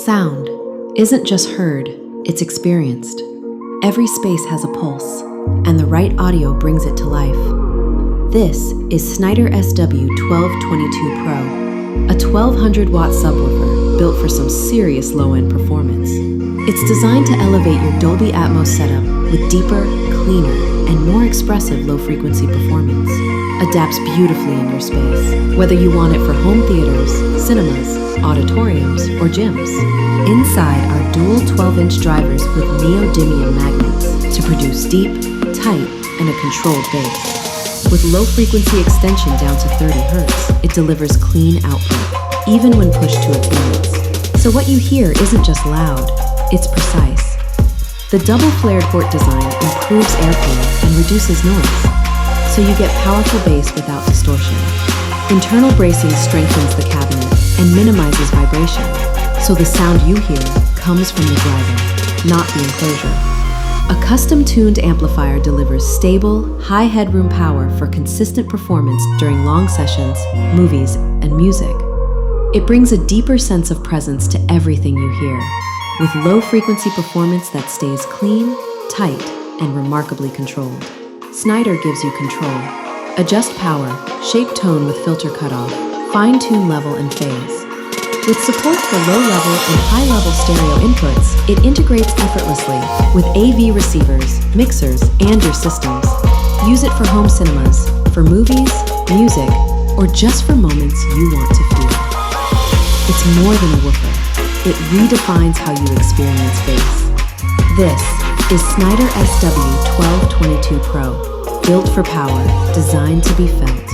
Sound isn't just heard, it's experienced. Every space has a pulse, and the right audio brings it to life. This is Snyder SW 1222 Pro, a 1200-watt subwoofer built for some serious low-end performance. It's designed to elevate your Dolby Atmos setup with deeper, cleaner, and more expressive low-frequency performance. Adapts beautifully in your space, whether you want it for home theaters, cinemas, auditoriums, or gyms. Inside are dual 12-inch drivers with neodymium magnets to produce deep, tight, and a controlled bass. With low-frequency extension down to 30 Hz, it delivers clean output, even when pushed to its limits. So what you hear isn't just loud, it's precise. The double flared port design improves airplay and reduces noise, so you get powerful bass without distortion. Internal bracing strengthens the cabinet and minimizes vibration, so the sound you hear comes from the driver, not the enclosure. A custom-tuned amplifier delivers stable, high headroom power for consistent performance during long sessions, movies, and music. It brings a deeper sense of presence to everything you hear, with low-frequency performance that stays clean, tight, and remarkably controlled. Snyder gives you control. Adjust power, shape tone with filter cutoff, fine-tune level and phase. With support for low-level and high-level stereo inputs, it integrates effortlessly with AV receivers, mixers, and your systems. Use it for home cinemas, for movies, music, or just for moments you want to feel. It's more than a woofer. It redefines how you experience bass. This is Snyder SW 1222 Pro, built for power, designed to be felt.